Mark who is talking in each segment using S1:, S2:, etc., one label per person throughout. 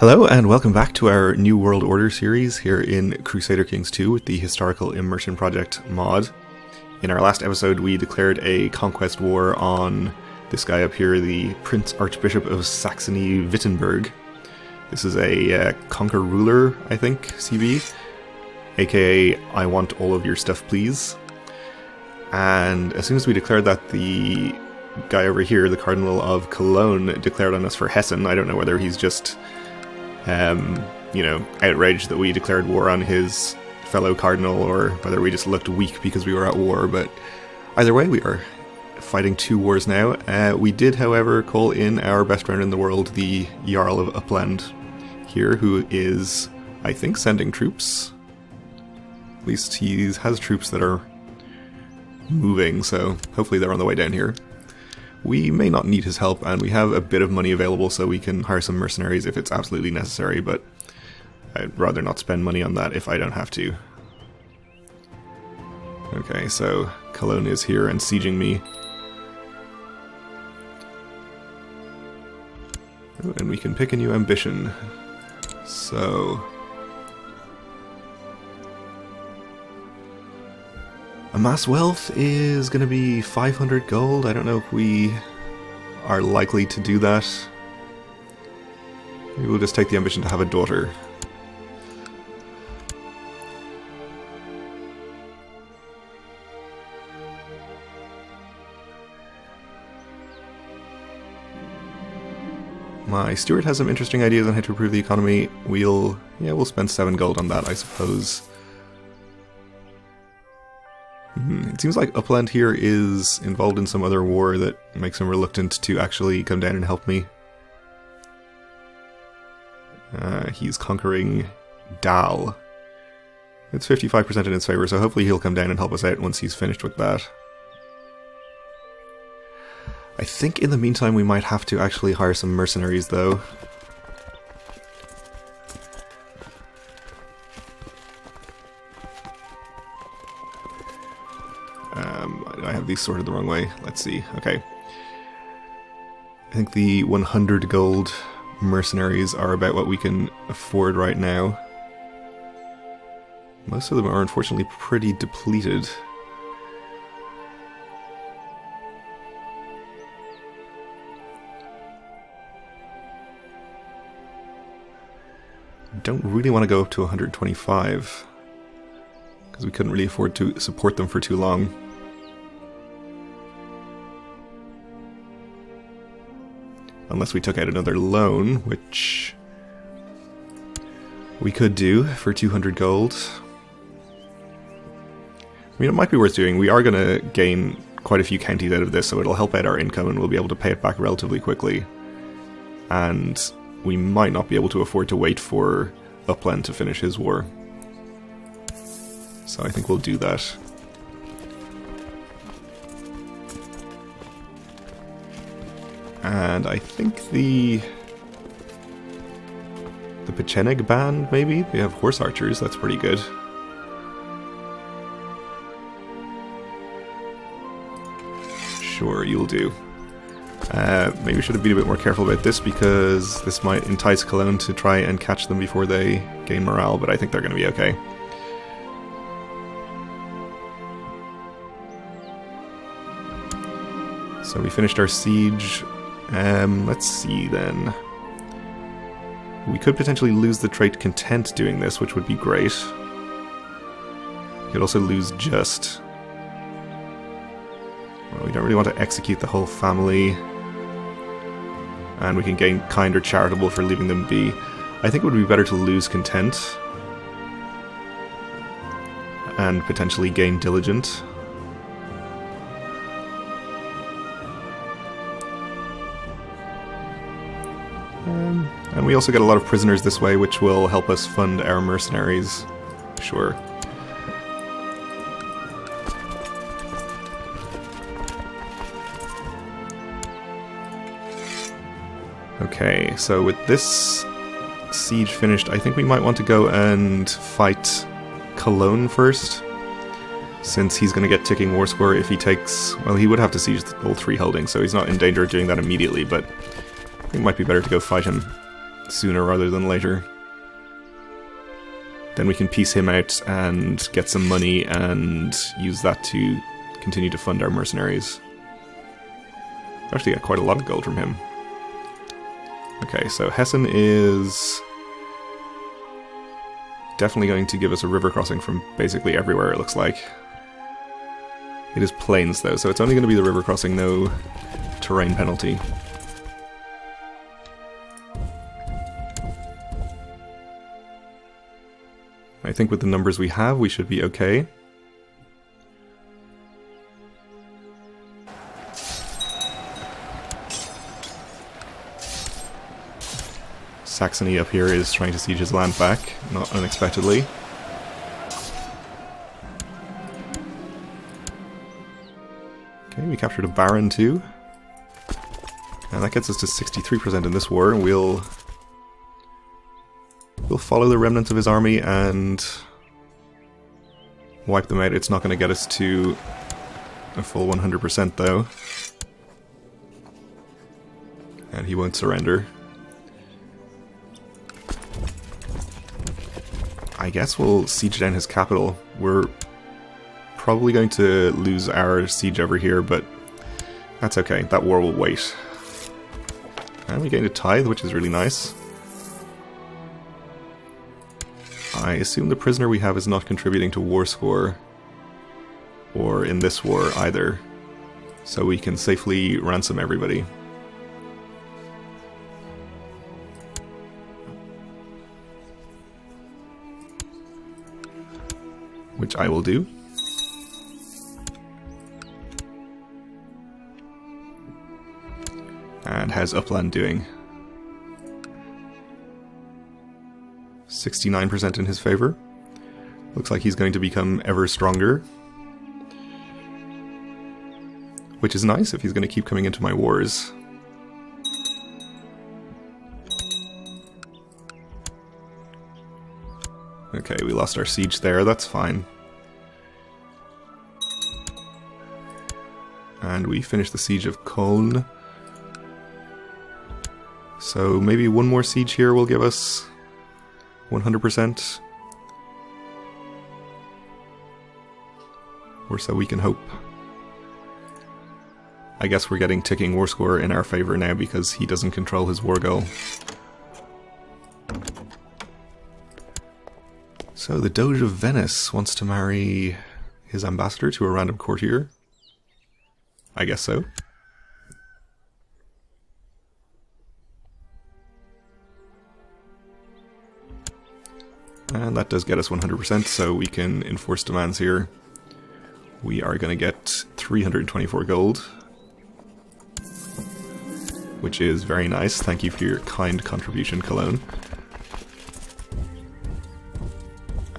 S1: Hello and welcome back to our New World Order series here in Crusader Kings 2 with the Historical Immersion Project mod. In our last episode we declared a conquest war on this guy up here, the Prince Archbishop of Saxony-Wittenberg. This is a conquer ruler, I think, CB, aka I want all of your stuff please. And as soon as we declared that, the guy over here, the Cardinal of Cologne, declared on us for Hessen. I don't know whether he's just outraged that we declared war on his fellow cardinal, or whether we just looked weak because we were at war, but either way, we are fighting two wars now. We did, however, call in our best friend in the world, the Jarl of Uppland here, who is, I think, sending troops. At least he has troops that are moving, so hopefully they're on the way down here. We may not need his help, and we have a bit of money available, so we can hire some mercenaries if it's absolutely necessary, but I'd rather not spend money on that if I don't have to. Okay, so Cologne is here and sieging me. Oh, and we can pick a new ambition. So amass wealth is going to be 500 gold. I don't know if we are likely to do that. Maybe we'll just take the ambition to have a daughter. My steward has some interesting ideas on how to improve the economy. We'll spend 7 gold on that, I suppose. It seems like Uppland here is involved in some other war that makes him reluctant to actually come down and help me. He's conquering Dahl. It's 55% in his favor, so hopefully he'll come down and help us out once he's finished with that. I think in the meantime we might have to actually hire some mercenaries, though. I have these sorted the wrong way. Let's see. Okay. I think the 100 gold mercenaries are about what we can afford right now. Most of them are unfortunately pretty depleted. Don't really want to go up to 125 because we couldn't really afford to support them for too long. Unless we took out another loan, which we could do for 200 gold. I mean, it might be worth doing. We are going to gain quite a few counties out of this, so it'll help out our income and we'll be able to pay it back relatively quickly. And we might not be able to afford to wait for Uppland to finish his war. So I think we'll do that. And I think the Pecheneг band, maybe? They have horse archers, that's pretty good. Sure, you'll do. Maybe we should have been a bit more careful about this, because this might entice Cologne to try and catch them before they gain morale, but I think they're going to be okay. So we finished our siege. Let's see then. We could potentially lose the trait Content doing this, which would be great. We could also lose Just. Well, we don't really want to execute the whole family. And we can gain Kind or Charitable for leaving them be. I think it would be better to lose Content. And potentially gain Diligent. And we also get a lot of prisoners this way, which will help us fund our mercenaries. Sure. Okay, so with this siege finished, I think we might want to go and fight Cologne first, since he's going to get ticking war score if he takes... Well, he would have to siege all 3 holdings, so he's not in danger of doing that immediately, but I think it might be better to go fight him sooner rather than later. Then we can piece him out and get some money and use that to continue to fund our mercenaries. Actually got quite a lot of gold from him. Okay, so Hessen is definitely going to give us a river crossing from basically everywhere, it looks like. It is plains though, so it's only going to be the river crossing, no terrain penalty. I think with the numbers we have, we should be okay. Saxony up here is trying to siege his land back, not unexpectedly. Okay, we captured a baron too. And that gets us to 63% in this war. We'll follow the remnants of his army and wipe them out. It's not going to get us to a full 100% though. And he won't surrender. I guess we'll siege down his capital. We're probably going to lose our siege over here, but that's okay. That war will wait. And we gained a tithe, which is really nice. I assume the prisoner we have is not contributing to war score, or in this war either, so we can safely ransom everybody. Which I will do. And how's Upland doing? 69% in his favor. Looks like he's going to become ever stronger. Which is nice if he's going to keep coming into my wars. Okay, we lost our siege there, that's fine. And we finished the siege of Köln. So maybe one more siege here will give us 100%. Or so we can hope. I guess we're getting ticking war score in our favor now because he doesn't control his war goal. So the Doge of Venice wants to marry his ambassador to a random courtier. I guess so. And that does get us 100%, so we can enforce demands here. We are going to get 324 gold. Which is very nice. Thank you for your kind contribution, Cologne.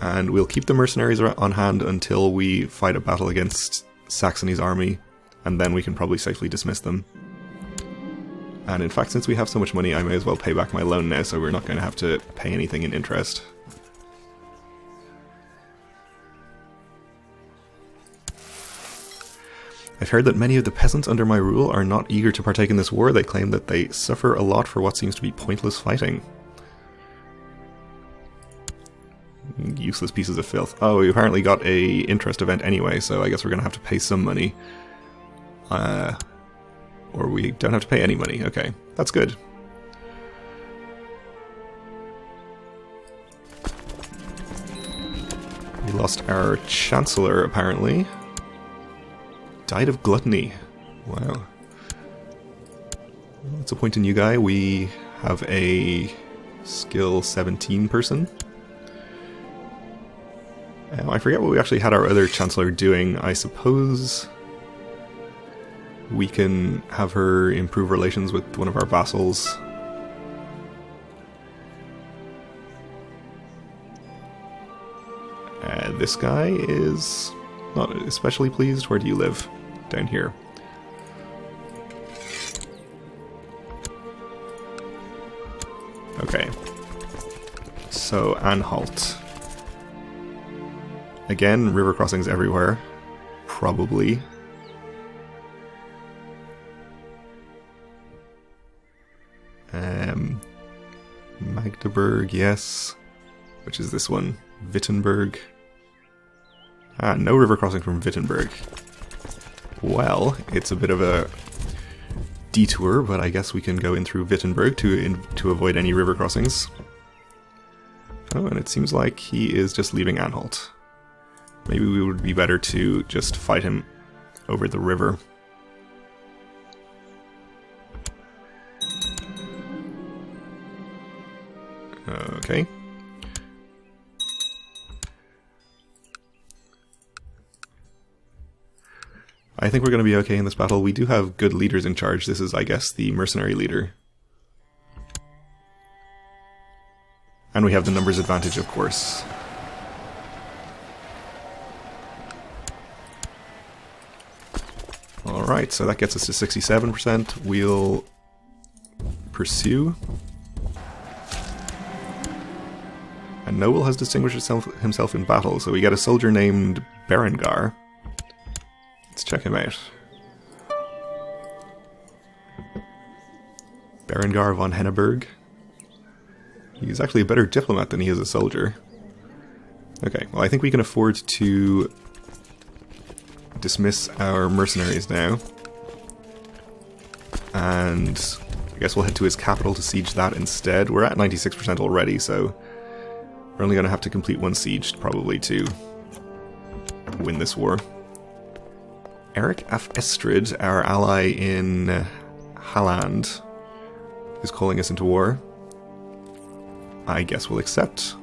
S1: And we'll keep the mercenaries on hand until we fight a battle against Saxony's army, and then we can probably safely dismiss them. And in fact, since we have so much money, I may as well pay back my loan now, so we're not going to have to pay anything in interest. I've heard that many of the peasants under my rule are not eager to partake in this war. They claim that they suffer a lot for what seems to be pointless fighting. Useless pieces of filth. Oh, we apparently got a interest event anyway, so I guess we're going to have to pay some money. Or we don't have to pay any money. Okay, that's good. We lost our Chancellor, apparently. Died of gluttony. Wow. Let's appoint a new guy. We have a skill 17 person. I forget what we actually had our other Chancellor doing. I suppose we can have her improve relations with one of our vassals. This guy is not especially pleased. Where do you live? Down here. Okay. So, Anhalt. Again, river crossings everywhere. Probably. Magdeburg, yes. Which is this one? Wittenberg. Ah, no river crossing from Wittenberg. Well, it's a bit of a detour, but I guess we can go in through Wittenberg to avoid any river crossings. Oh, and it seems like he is just leaving Anhalt. Maybe we would be better to just fight him over the river. Okay. I think we're going to be okay in this battle. We do have good leaders in charge. This is, I guess, the mercenary leader. And we have the numbers advantage, of course. Alright, so that gets us to 67%. We'll pursue. And Noble has distinguished himself in battle, so we get a soldier named Berengar. Let's check him out. Berengar von Henneberg. He's actually a better diplomat than he is a soldier. Okay, well I think we can afford to dismiss our mercenaries now. And I guess we'll head to his capital to siege that instead. We're at 96% already, so we're only going to have to complete one siege probably to win this war. Eric af Estrid, our ally in Halland, is calling us into war. I guess we'll accept.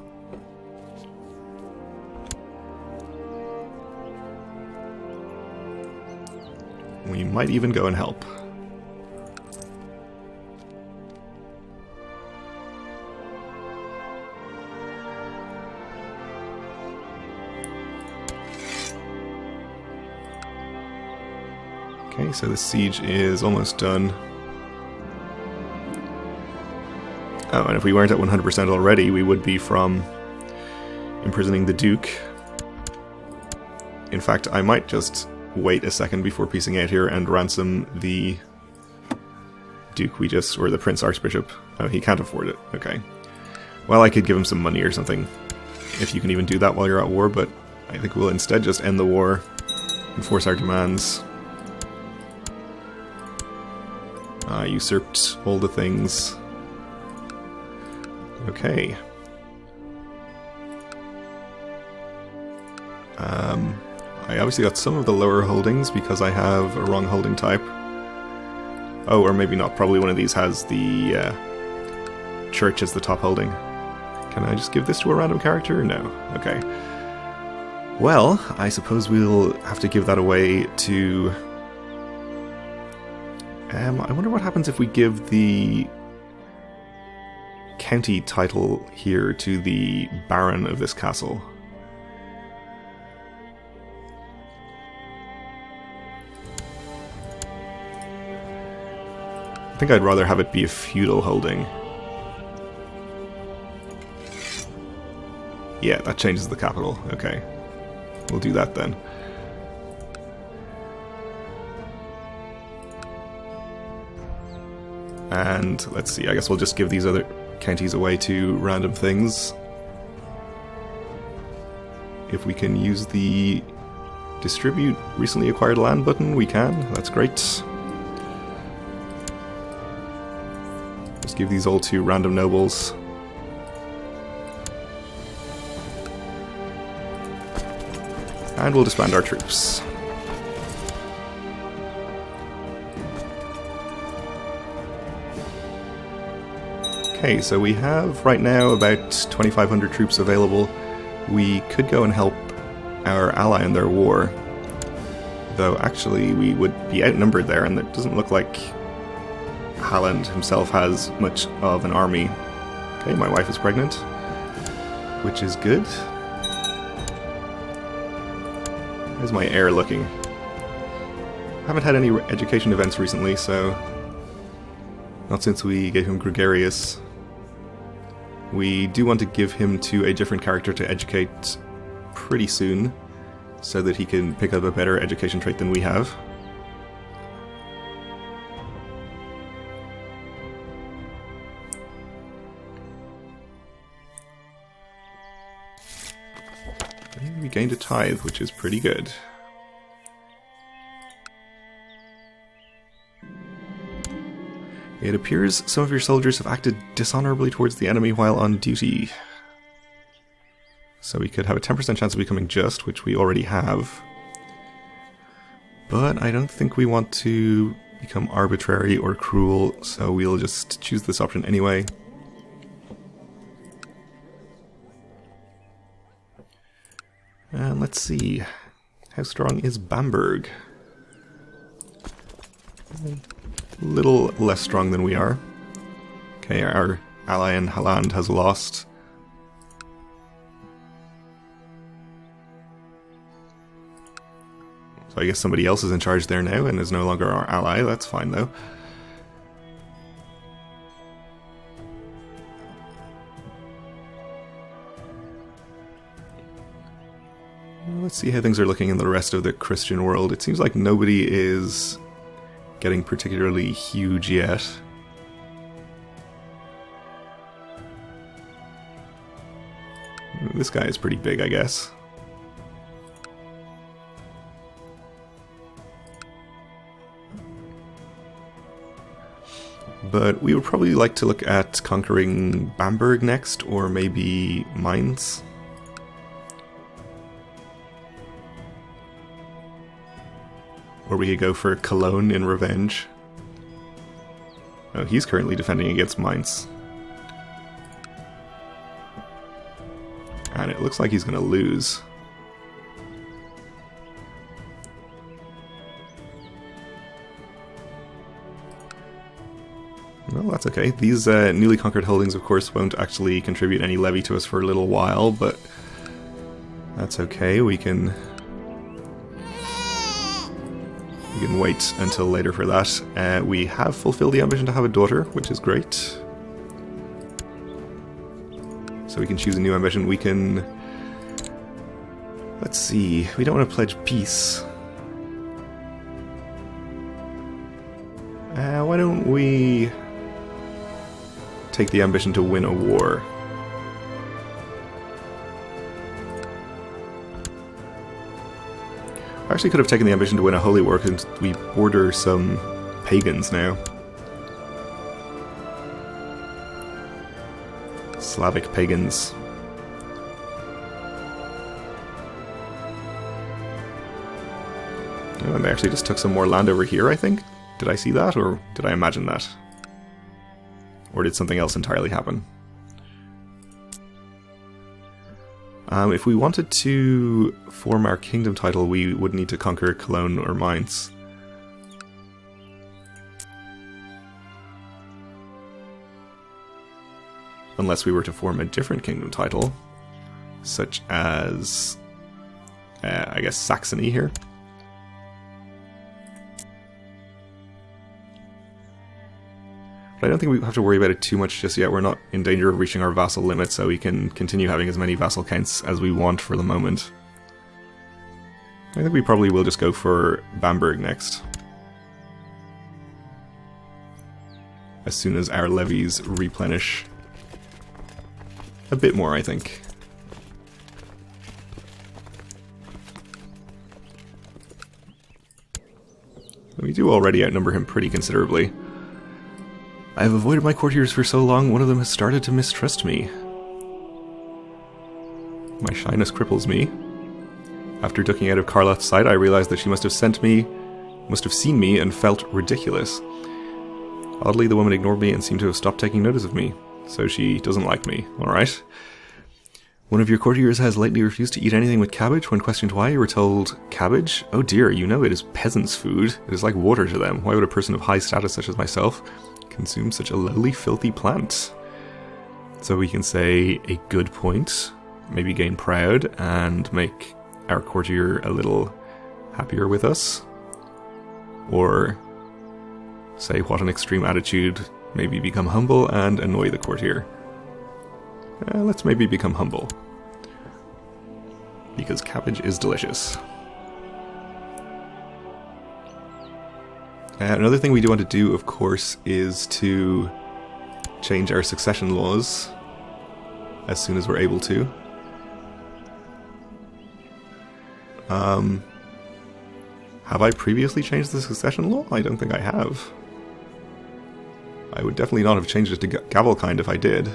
S1: We might even go and help. Okay, so the siege is almost done. Oh, and if we weren't at 100% already, we would be from imprisoning the Duke. In fact, I might just wait a second before piecing out here and ransom the Duke or the Prince Archbishop. Oh, he can't afford it. Okay. Well, I could give him some money or something, if you can even do that while you're at war, but I think we'll instead just end the war, enforce our demands. Usurped all the things. Okay. I obviously got some of the lower holdings because I have a wrong holding type. Oh, or maybe not. Probably one of these has the church as the top holding. Can I just give this to a random character? No. Okay. Well, I suppose we'll have to give that away to... I wonder what happens if we give the county title here to the Baron of this castle. I think I'd rather have it be a feudal holding. Yeah, that changes the capital. Okay. We'll do that then. And let's see, I guess we'll just give these other counties away to random things. If we can use the distribute recently acquired land button, we can. That's great. Just give these all to random nobles. And we'll disband our troops. Okay, so we have right now about 2,500 troops available. We could go and help our ally in their war, though actually we would be outnumbered there, and it doesn't look like Halland himself has much of an army. Okay, my wife is pregnant, which is good. How's my heir looking? Haven't had any education events recently, so not since we gave him Gregarious. We do want to give him to a different character to educate pretty soon, so that he can pick up a better education trait than we have. We gained a tithe, which is pretty good. It appears some of your soldiers have acted dishonorably towards the enemy while on duty. So we could have a 10% chance of becoming just, which we already have. But I don't think we want to become arbitrary or cruel, so we'll just choose this option anyway. And let's see. How strong is Bamberg? A little less strong than we are. Okay, our ally in Holland has lost. So I guess somebody else is in charge there now and is no longer our ally. That's fine though. Let's see how things are looking in the rest of the Christian world. It seems like nobody is getting particularly huge yet. This guy is pretty big, I guess. But we would probably like to look at conquering Bamberg next, or maybe Mainz. Or we could go for Cologne in revenge. Oh, he's currently defending against Mainz. And it looks like he's going to lose. Well, that's okay. These newly conquered holdings, of course, won't actually contribute any levy to us for a little while, but that's okay. We can wait until later for that. We have fulfilled the ambition to have a daughter, which is great. So we can choose a new ambition. We can... Let's see. We don't want to pledge peace. Why don't we take the ambition to win a war? I actually could have taken the ambition to win a holy war because we border some pagans now. Slavic pagans. Oh, and they actually just took some more land over here, I think. Did I see that, or did I imagine that? Or did something else entirely happen? If we wanted to form our kingdom title, we would need to conquer Cologne or Mainz. Unless we were to form a different kingdom title, such as, I guess, Saxony here. But I don't think we have to worry about it too much just yet. We're not in danger of reaching our vassal limit, so we can continue having as many vassal counts as we want for the moment. I think we probably will just go for Bamberg next. As soon as our levies replenish a bit more, I think. We do already outnumber him pretty considerably. I have avoided my courtiers for so long, one of them has started to mistrust me. My shyness cripples me. After ducking out of Carlott's sight, I realized that she must have seen me and felt ridiculous. Oddly, the woman ignored me and seemed to have stopped taking notice of me. So she doesn't like me, alright? One of your courtiers has lately refused to eat anything with cabbage. When questioned why, you were told, "Cabbage? Oh dear, you know it is peasants' food. It is like water to them. Why would a person of high status such as myself consume such a lowly, filthy plant?" So we can say a good point, maybe gain proud, and make our courtier a little happier with us. Or say what an extreme attitude, maybe become humble and annoy the courtier. Let's maybe become humble. Because cabbage is delicious. Another thing we do want to do, of course, is to change our succession laws as soon as we're able to. Have I previously changed the succession law? I don't think I have. I would definitely not have changed it to Gavelkind if I did.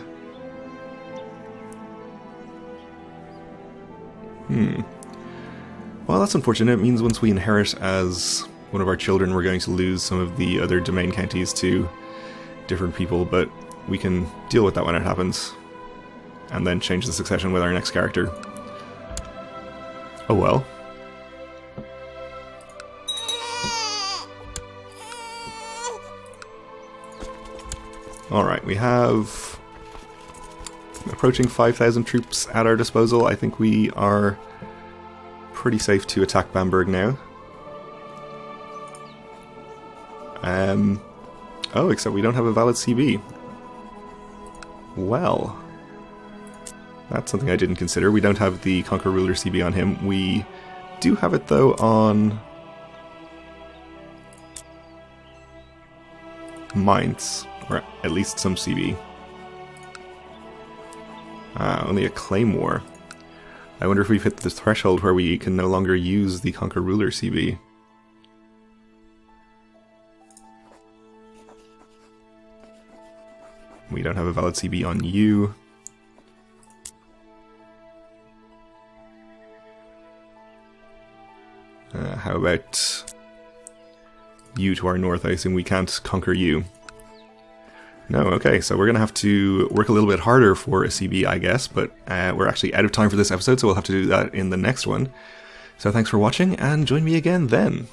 S1: Well, that's unfortunate. It means once we inherit as one of our children, we're going to lose some of the other domain counties to different people, but we can deal with that when it happens. And then change the succession with our next character. Oh well. Alright, we have approaching 5,000 troops at our disposal. I think we are pretty safe to attack Bamberg now. Oh, except we don't have a valid CB. Well, that's something I didn't consider. We don't have the Conquer Ruler CB on him. We do have it, though, on Mainz, or at least some CB. Only a claim war. I wonder if we've hit the threshold where we can no longer use the Conquer Ruler CB. We don't have a valid CB on you. How about you to our north? I assume we can't conquer you. No, okay, so we're going to have to work a little bit harder for a CB, I guess, but we're actually out of time for this episode, so we'll have to do that in the next one. So thanks for watching, and join me again then.